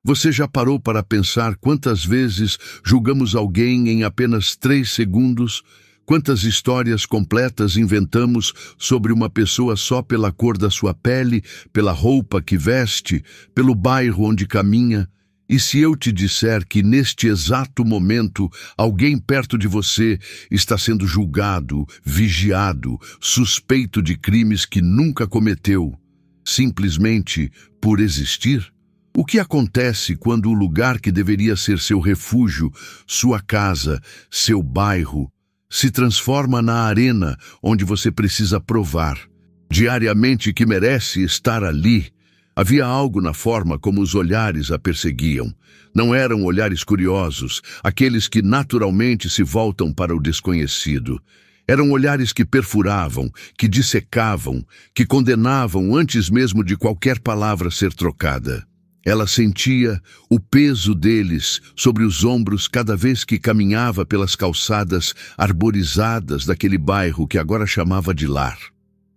Você já parou para pensar quantas vezes julgamos alguém em apenas 3 segundos? Quantas histórias completas inventamos sobre uma pessoa só pela cor da sua pele, pela roupa que veste, pelo bairro onde caminha? E se eu te disser que neste exato momento alguém perto de você está sendo julgado, vigiado, suspeito de crimes que nunca cometeu, simplesmente por existir? O que acontece quando o lugar que deveria ser seu refúgio, sua casa, seu bairro, se transforma na arena onde você precisa provar diariamente que merece estar ali? Havia algo na forma como os olhares a perseguiam. Não eram olhares curiosos, aqueles que naturalmente se voltam para o desconhecido. Eram olhares que perfuravam, que dissecavam, que condenavam antes mesmo de qualquer palavra ser trocada. Ela sentia o peso deles sobre os ombros cada vez que caminhava pelas calçadas arborizadas daquele bairro que agora chamava de lar.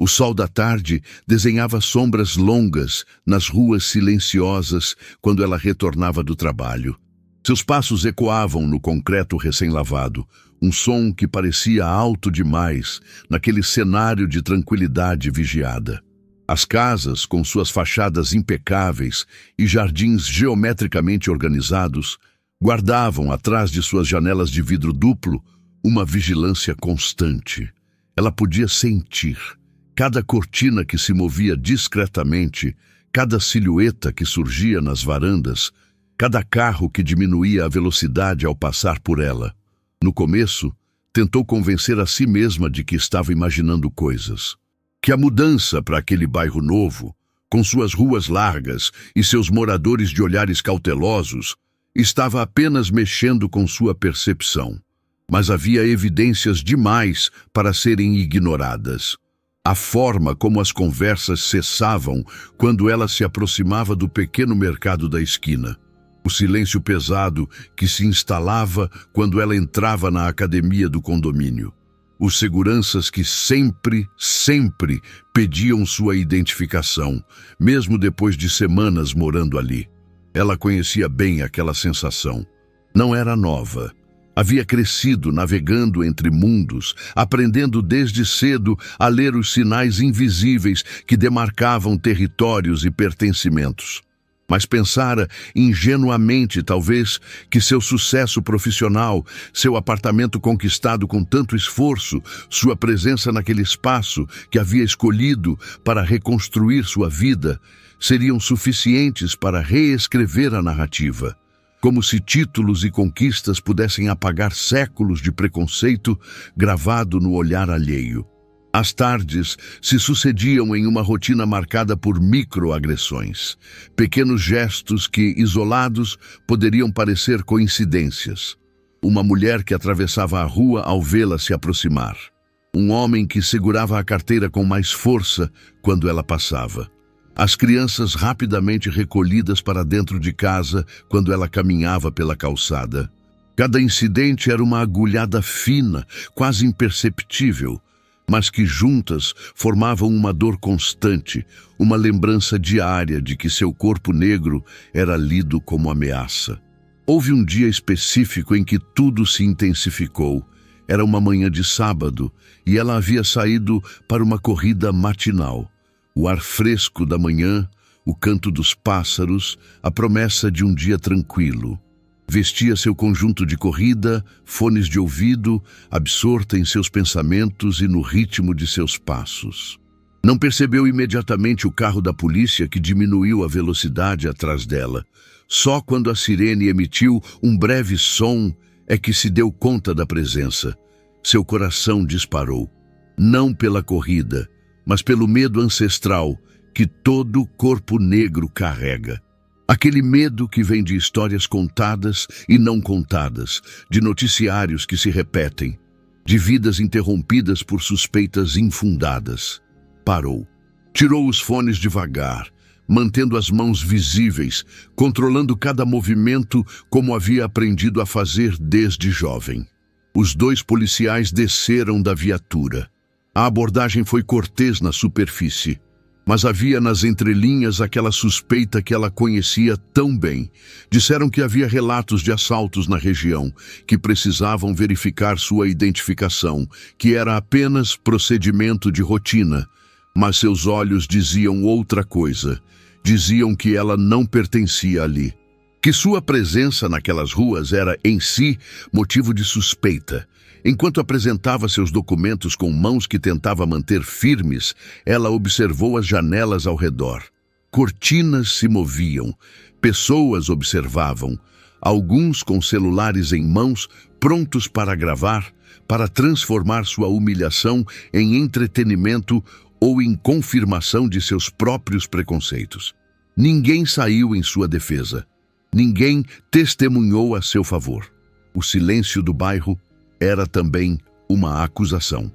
O sol da tarde desenhava sombras longas nas ruas silenciosas quando ela retornava do trabalho. Seus passos ecoavam no concreto recém-lavado, um som que parecia alto demais naquele cenário de tranquilidade vigiada. As casas, com suas fachadas impecáveis e jardins geometricamente organizados, guardavam atrás de suas janelas de vidro duplo uma vigilância constante. Ela podia sentir cada cortina que se movia discretamente, cada silhueta que surgia nas varandas, cada carro que diminuía a velocidade ao passar por ela. No começo, tentou convencer a si mesma de que estava imaginando coisas. Que a mudança para aquele bairro novo, com suas ruas largas e seus moradores de olhares cautelosos, estava apenas mexendo com sua percepção. Mas havia evidências demais para serem ignoradas. A forma como as conversas cessavam quando ela se aproximava do pequeno mercado da esquina. O silêncio pesado que se instalava quando ela entrava na academia do condomínio. Os seguranças que sempre pediam sua identificação, mesmo depois de semanas morando ali. Ela conhecia bem aquela sensação. Não era nova. Havia crescido navegando entre mundos, aprendendo desde cedo a ler os sinais invisíveis que demarcavam territórios e pertencimentos. Mas pensara ingenuamente, talvez, que seu sucesso profissional, seu apartamento conquistado com tanto esforço, sua presença naquele espaço que havia escolhido para reconstruir sua vida, seriam suficientes para reescrever a narrativa. Como se títulos e conquistas pudessem apagar séculos de preconceito gravado no olhar alheio. As tardes se sucediam em uma rotina marcada por microagressões, pequenos gestos que, isolados, poderiam parecer coincidências. Uma mulher que atravessava a rua ao vê-la se aproximar. Um homem que segurava a carteira com mais força quando ela passava. As crianças rapidamente recolhidas para dentro de casa quando ela caminhava pela calçada. Cada incidente era uma agulhada fina, quase imperceptível, mas que juntas formavam uma dor constante, uma lembrança diária de que seu corpo negro era lido como ameaça. Houve um dia específico em que tudo se intensificou. Era uma manhã de sábado e ela havia saído para uma corrida matinal. O ar fresco da manhã, o canto dos pássaros, a promessa de um dia tranquilo. Vestia seu conjunto de corrida, fones de ouvido, absorta em seus pensamentos e no ritmo de seus passos. Não percebeu imediatamente o carro da polícia que diminuiu a velocidade atrás dela. Só quando a sirene emitiu um breve som é que se deu conta da presença. Seu coração disparou. Não pela corrida, mas pelo medo ancestral que todo corpo negro carrega. Aquele medo que vem de histórias contadas e não contadas, de noticiários que se repetem, de vidas interrompidas por suspeitas infundadas. Parou. Tirou os fones devagar, mantendo as mãos visíveis, controlando cada movimento como havia aprendido a fazer desde jovem. Os 2 policiais desceram da viatura. A abordagem foi cortês na superfície, Mas havia nas entrelinhas aquela suspeita que ela conhecia tão bem. Disseram que havia relatos de assaltos na região, que precisavam verificar sua identificação, que era apenas procedimento de rotina. Mas seus olhos diziam outra coisa. Diziam que ela não pertencia ali. Que sua presença naquelas ruas era, em si, motivo de suspeita. Enquanto apresentava seus documentos com mãos que tentava manter firmes, ela observou as janelas ao redor. Cortinas se moviam, pessoas observavam, alguns com celulares em mãos, prontos para gravar, para transformar sua humilhação em entretenimento ou em confirmação de seus próprios preconceitos. Ninguém saiu em sua defesa. Ninguém testemunhou a seu favor. O silêncio do bairro era também uma acusação.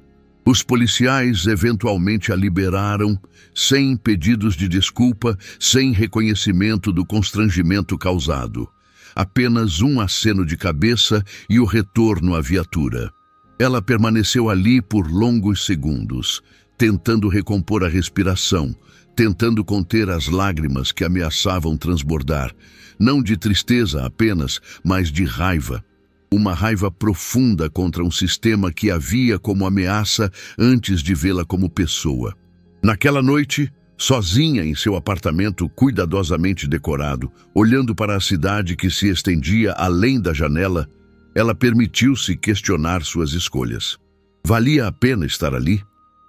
Os policiais eventualmente a liberaram, sem pedidos de desculpa, sem reconhecimento do constrangimento causado. Apenas um aceno de cabeça e o retorno à viatura. Ela permaneceu ali por longos segundos, tentando recompor a respiração, tentando conter as lágrimas que ameaçavam transbordar, não de tristeza apenas, mas de raiva. Uma raiva profunda contra um sistema que a via como ameaça antes de vê-la como pessoa. Naquela noite, sozinha em seu apartamento cuidadosamente decorado, olhando para a cidade que se estendia além da janela, ela permitiu-se questionar suas escolhas. Valia a pena estar ali?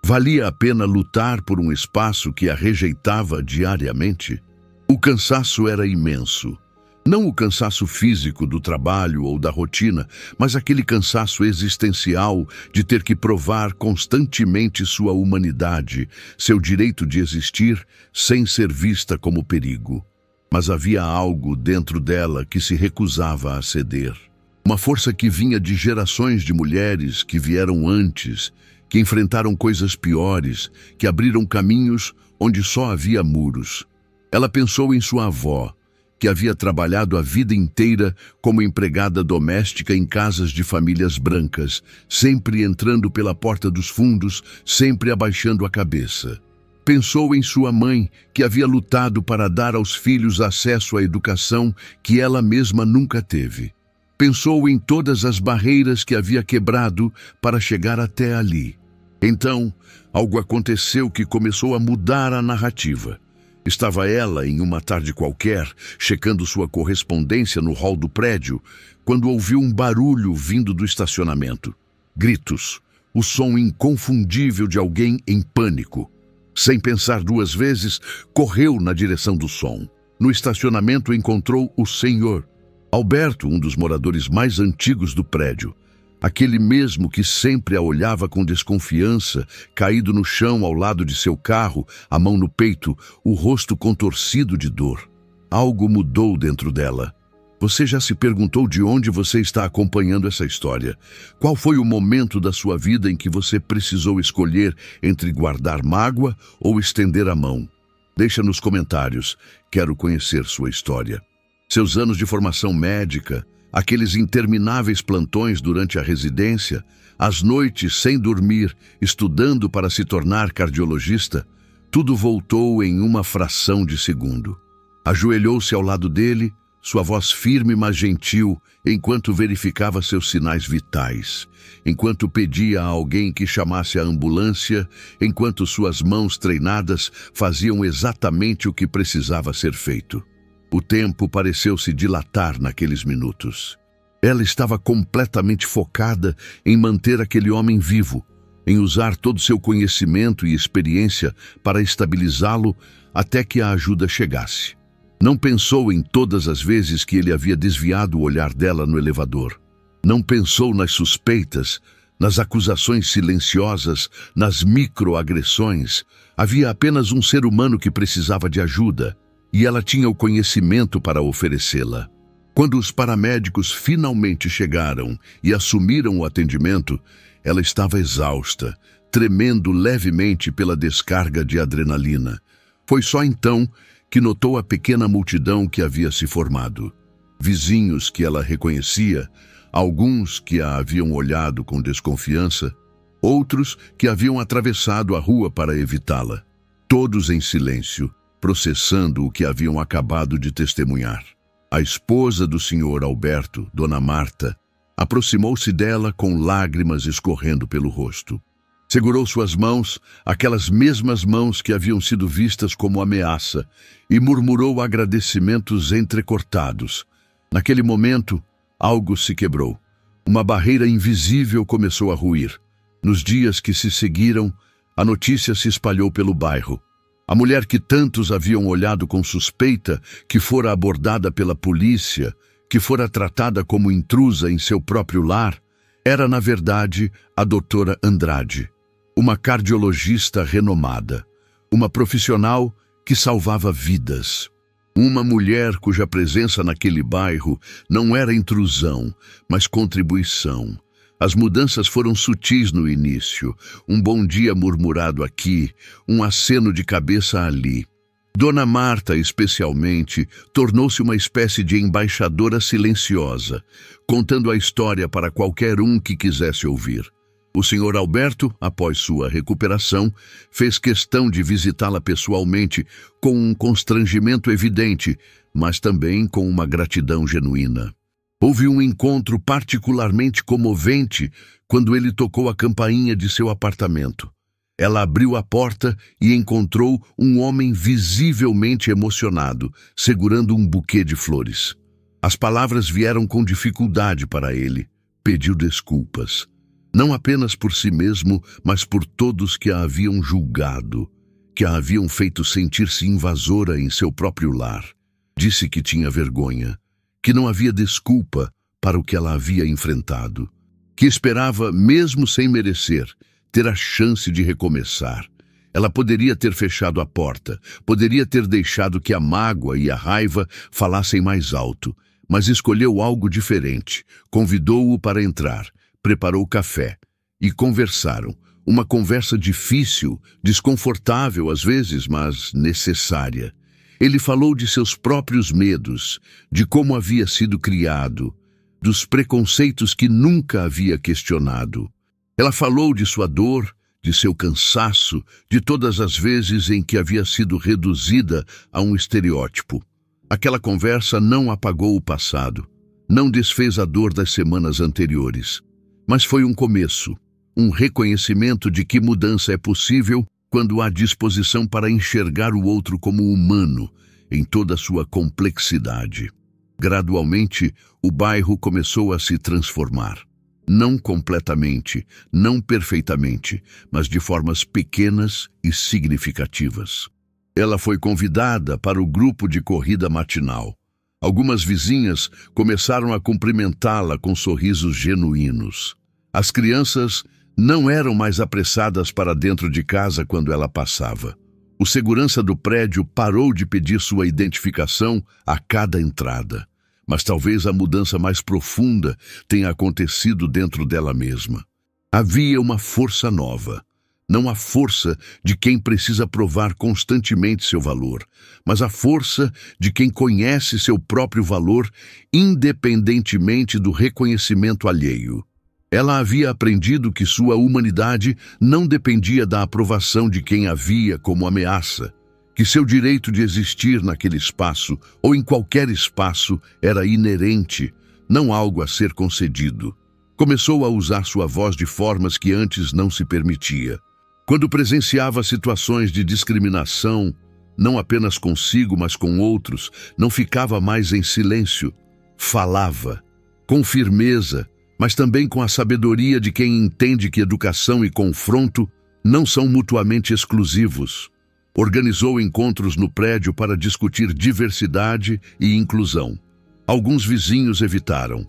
Valia a pena lutar por um espaço que a rejeitava diariamente? O cansaço era imenso. Não o cansaço físico do trabalho ou da rotina, mas aquele cansaço existencial de ter que provar constantemente sua humanidade, seu direito de existir sem ser vista como perigo. Mas havia algo dentro dela que se recusava a ceder. Uma força que vinha de gerações de mulheres que vieram antes, que enfrentaram coisas piores, que abriram caminhos onde só havia muros. Ela pensou em sua avó, que havia trabalhado a vida inteira como empregada doméstica em casas de famílias brancas, sempre entrando pela porta dos fundos, sempre abaixando a cabeça. Pensou em sua mãe, que havia lutado para dar aos filhos acesso à educação que ela mesma nunca teve. Pensou em todas as barreiras que havia quebrado para chegar até ali. Então, algo aconteceu que começou a mudar a narrativa. Estava ela em uma tarde qualquer, checando sua correspondência no hall do prédio, quando ouviu um barulho vindo do estacionamento. Gritos, o som inconfundível de alguém em pânico. Sem pensar duas vezes, correu na direção do som. No estacionamento encontrou o senhor Alberto, um dos moradores mais antigos do prédio. Aquele mesmo que sempre a olhava com desconfiança, caído no chão ao lado de seu carro, a mão no peito, o rosto contorcido de dor. Algo mudou dentro dela. Você já se perguntou de onde você está acompanhando essa história? Qual foi o momento da sua vida em que você precisou escolher entre guardar mágoa ou estender a mão? Deixa nos comentários. Quero conhecer sua história. Seus anos de formação médica, aqueles intermináveis plantões durante a residência, as noites sem dormir, estudando para se tornar cardiologista, tudo voltou em uma fração de segundo. Ajoelhou-se ao lado dele, sua voz firme mas gentil, enquanto verificava seus sinais vitais, enquanto pedia a alguém que chamasse a ambulância, enquanto suas mãos treinadas faziam exatamente o que precisava ser feito. O tempo pareceu se dilatar naqueles minutos. Ela estava completamente focada em manter aquele homem vivo, em usar todo seu conhecimento e experiência para estabilizá-lo até que a ajuda chegasse. Não pensou em todas as vezes que ele havia desviado o olhar dela no elevador. Não pensou nas suspeitas, nas acusações silenciosas, nas microagressões. Havia apenas um ser humano que precisava de ajuda. E ela tinha o conhecimento para oferecê-la. Quando os paramédicos finalmente chegaram e assumiram o atendimento, ela estava exausta, tremendo levemente pela descarga de adrenalina. Foi só então que notou a pequena multidão que havia se formado. Vizinhos que ela reconhecia, alguns que a haviam olhado com desconfiança, outros que haviam atravessado a rua para evitá-la. todos em silêncio, processando o que haviam acabado de testemunhar. A esposa do Sr. Alberto, Dona Marta, aproximou-se dela com lágrimas escorrendo pelo rosto. Segurou suas mãos, aquelas mesmas mãos que haviam sido vistas como ameaça, e murmurou agradecimentos entrecortados. Naquele momento, algo se quebrou. Uma barreira invisível começou a ruir. Nos dias que se seguiram, a notícia se espalhou pelo bairro. A mulher que tantos haviam olhado com suspeita, que fora abordada pela polícia, que fora tratada como intrusa em seu próprio lar, era, na verdade, a doutora Andrade, uma cardiologista renomada, uma profissional que salvava vidas. Uma mulher cuja presença naquele bairro não era intrusão, mas contribuição. As mudanças foram sutis no início, um bom dia murmurado aqui, um aceno de cabeça ali. Dona Marta, especialmente, tornou-se uma espécie de embaixadora silenciosa, contando a história para qualquer um que quisesse ouvir. O Sr. Alberto, após sua recuperação, fez questão de visitá-la pessoalmente, com um constrangimento evidente, mas também com uma gratidão genuína. Houve um encontro particularmente comovente quando ele tocou a campainha de seu apartamento. Ela abriu a porta e encontrou um homem visivelmente emocionado, segurando um buquê de flores. As palavras vieram com dificuldade para ele. Pediu desculpas. Não apenas por si mesmo, mas por todos que a haviam julgado, que a haviam feito sentir-se invasora em seu próprio lar. Disse que tinha vergonha, que não havia desculpa para o que ela havia enfrentado, que esperava, mesmo sem merecer, ter a chance de recomeçar. Ela poderia ter fechado a porta, poderia ter deixado que a mágoa e a raiva falassem mais alto, mas escolheu algo diferente. Convidou-o para entrar, preparou café e conversaram. Uma conversa difícil, desconfortável às vezes, mas necessária. Ele falou de seus próprios medos, de como havia sido criado, dos preconceitos que nunca havia questionado. Ela falou de sua dor, de seu cansaço, de todas as vezes em que havia sido reduzida a um estereótipo. Aquela conversa não apagou o passado, não desfez a dor das semanas anteriores, mas foi um começo, um reconhecimento de que mudança é possível quando há disposição para enxergar o outro como humano, em toda a sua complexidade. Gradualmente, o bairro começou a se transformar. Não completamente, não perfeitamente, mas de formas pequenas e significativas. Ela foi convidada para o grupo de corrida matinal. Algumas vizinhas começaram a cumprimentá-la com sorrisos genuínos. As crianças não eram mais apressadas para dentro de casa quando ela passava. O segurança do prédio parou de pedir sua identificação a cada entrada. Mas talvez a mudança mais profunda tenha acontecido dentro dela mesma. Havia uma força nova. Não a força de quem precisa provar constantemente seu valor, mas a força de quem conhece seu próprio valor independentemente do reconhecimento alheio. Ela havia aprendido que sua humanidade não dependia da aprovação de quem a via como ameaça, que seu direito de existir naquele espaço ou em qualquer espaço era inerente, não algo a ser concedido. Começou a usar sua voz de formas que antes não se permitia. Quando presenciava situações de discriminação, não apenas consigo, mas com outros, não ficava mais em silêncio. Falava, com firmeza, mas também com a sabedoria de quem entende que educação e confronto não são mutuamente exclusivos. Organizou encontros no prédio para discutir diversidade e inclusão. Alguns vizinhos evitaram.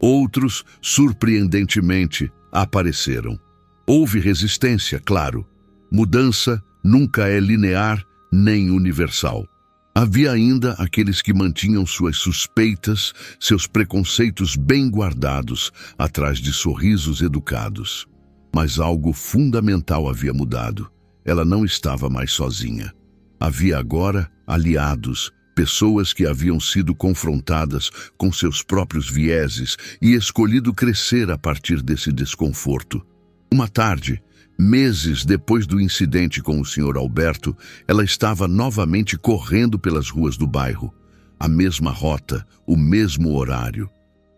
Outros, surpreendentemente, apareceram. Houve resistência, claro. Mudança nunca é linear nem universal. Havia ainda aqueles que mantinham suas suspeitas, seus preconceitos bem guardados, atrás de sorrisos educados. Mas algo fundamental havia mudado. Ela não estava mais sozinha. Havia agora aliados, pessoas que haviam sido confrontadas com seus próprios vieses e escolhido crescer a partir desse desconforto. Uma tarde, Meses depois do incidente com o Sr. Alberto, ela estava novamente correndo pelas ruas do bairro. A mesma rota, o mesmo horário.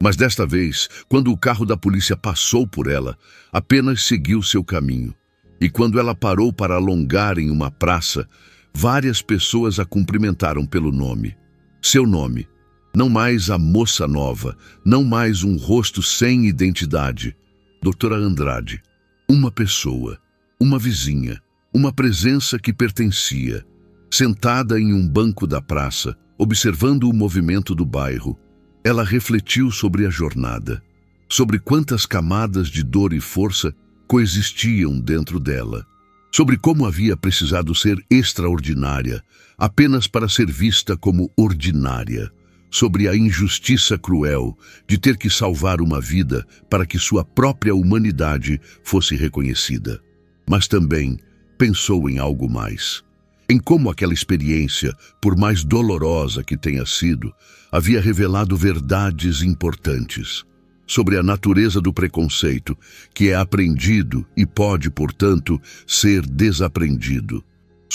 Mas desta vez, quando o carro da polícia passou por ela, apenas seguiu seu caminho. E quando ela parou para alongar em uma praça, várias pessoas a cumprimentaram pelo nome. Seu nome. Não mais a moça nova, não mais um rosto sem identidade. Doutora Andrade. Uma pessoa, uma vizinha, uma presença que pertencia. Sentada em um banco da praça, observando o movimento do bairro, ela refletiu sobre a jornada, sobre quantas camadas de dor e força coexistiam dentro dela, sobre como havia precisado ser extraordinária apenas para ser vista como ordinária, sobre a injustiça cruel de ter que salvar uma vida para que sua própria humanidade fosse reconhecida. Mas também pensou em algo mais. Em como aquela experiência, por mais dolorosa que tenha sido, havia revelado verdades importantes sobre a natureza do preconceito, que é aprendido e pode, portanto, ser desaprendido.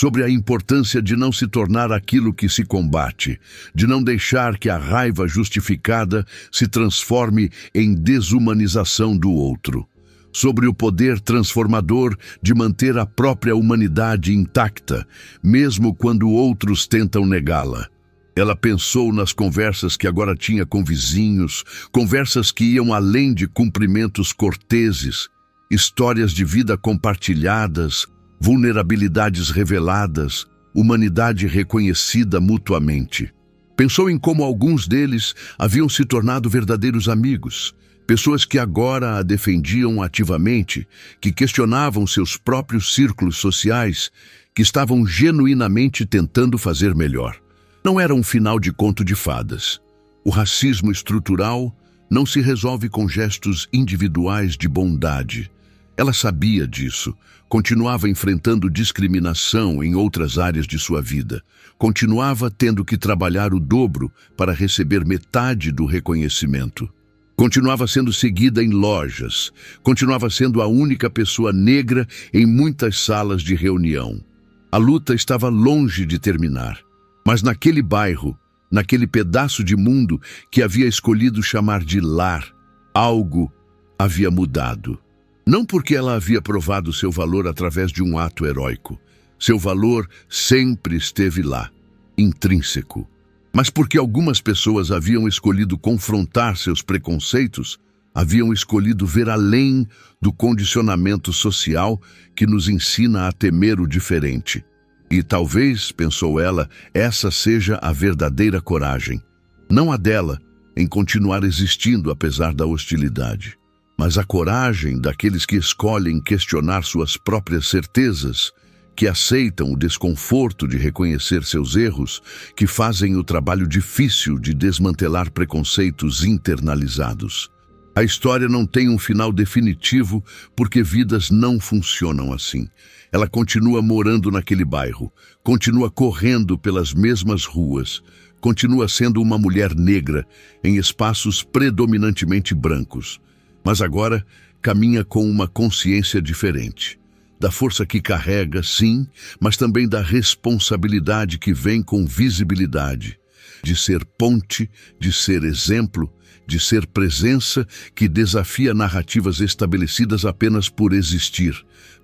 Sobre a importância de não se tornar aquilo que se combate, de não deixar que a raiva justificada se transforme em desumanização do outro. Sobre o poder transformador de manter a própria humanidade intacta, mesmo quando outros tentam negá-la. Ela pensou nas conversas que agora tinha com vizinhos, conversas que iam além de cumprimentos corteses, histórias de vida compartilhadas, vulnerabilidades reveladas, humanidade reconhecida mutuamente. Pensou em como alguns deles haviam se tornado verdadeiros amigos, pessoas que agora a defendiam ativamente, que questionavam seus próprios círculos sociais, que estavam genuinamente tentando fazer melhor. Não era um final de conto de fadas. O racismo estrutural não se resolve com gestos individuais de bondade. Ela sabia disso, continuava enfrentando discriminação em outras áreas de sua vida, continuava tendo que trabalhar o dobro para receber metade do reconhecimento. Continuava sendo seguida em lojas, continuava sendo a única pessoa negra em muitas salas de reunião. A luta estava longe de terminar, mas naquele bairro, naquele pedaço de mundo que havia escolhido chamar de lar, algo havia mudado. Não porque ela havia provado seu valor através de um ato heróico. Seu valor sempre esteve lá, intrínseco. Mas porque algumas pessoas haviam escolhido confrontar seus preconceitos, haviam escolhido ver além do condicionamento social que nos ensina a temer o diferente. E talvez, pensou ela, essa seja a verdadeira coragem. Não a dela em continuar existindo apesar da hostilidade, mas a coragem daqueles que escolhem questionar suas próprias certezas, que aceitam o desconforto de reconhecer seus erros, que fazem o trabalho difícil de desmantelar preconceitos internalizados. A história não tem um final definitivo porque vidas não funcionam assim. Ela continua morando naquele bairro, continua correndo pelas mesmas ruas, continua sendo uma mulher negra em espaços predominantemente brancos. Mas agora caminha com uma consciência diferente. Da força que carrega, sim, mas também da responsabilidade que vem com visibilidade. De ser ponte, de ser exemplo, de ser presença que desafia narrativas estabelecidas apenas por existir,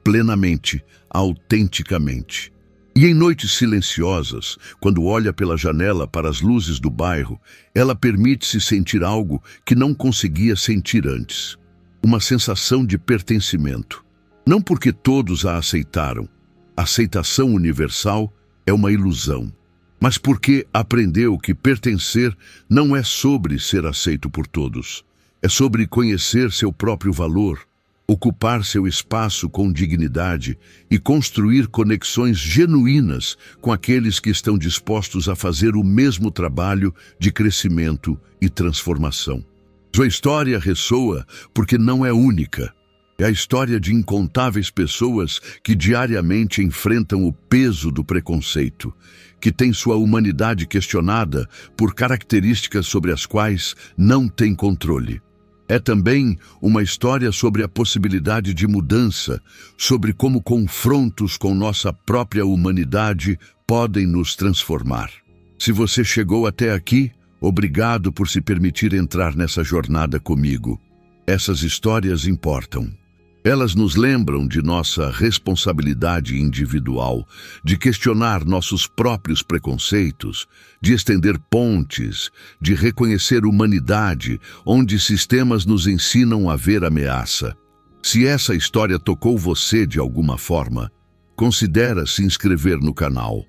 plenamente, autenticamente. E em noites silenciosas, quando olha pela janela para as luzes do bairro, ela permite-se sentir algo que não conseguia sentir antes. Uma sensação de pertencimento. Não porque todos a aceitaram. A aceitação universal é uma ilusão. Mas porque aprendeu que pertencer não é sobre ser aceito por todos. É sobre conhecer seu próprio valor, ocupar seu espaço com dignidade e construir conexões genuínas com aqueles que estão dispostos a fazer o mesmo trabalho de crescimento e transformação. Sua história ressoa porque não é única. É a história de incontáveis pessoas que diariamente enfrentam o peso do preconceito, que têm sua humanidade questionada por características sobre as quais não têm controle. É também uma história sobre a possibilidade de mudança, sobre como confrontos com nossa própria humanidade podem nos transformar. Se você chegou até aqui, obrigado por se permitir entrar nessa jornada comigo. Essas histórias importam. Elas nos lembram de nossa responsabilidade individual, de questionar nossos próprios preconceitos, de estender pontes, de reconhecer humanidade onde sistemas nos ensinam a ver ameaça. Se essa história tocou você de alguma forma, considere se inscrever no canal.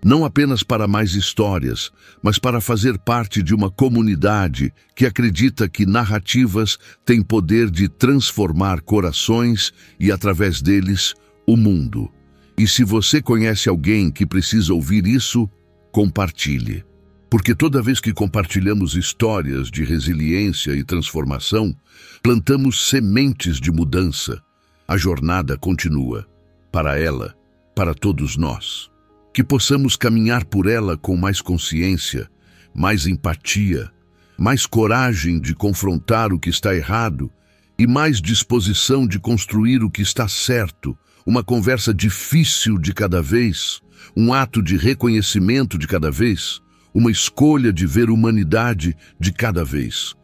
Não apenas para mais histórias, mas para fazer parte de uma comunidade que acredita que narrativas têm poder de transformar corações e, através deles, o mundo. E se você conhece alguém que precisa ouvir isso, compartilhe. Porque toda vez que compartilhamos histórias de resiliência e transformação, plantamos sementes de mudança. A jornada continua. Para ela, para todos nós. Que possamos caminhar por ela com mais consciência, mais empatia, mais coragem de confrontar o que está errado e mais disposição de construir o que está certo, uma conversa difícil de cada vez, um ato de reconhecimento de cada vez, uma escolha de ver humanidade de cada vez.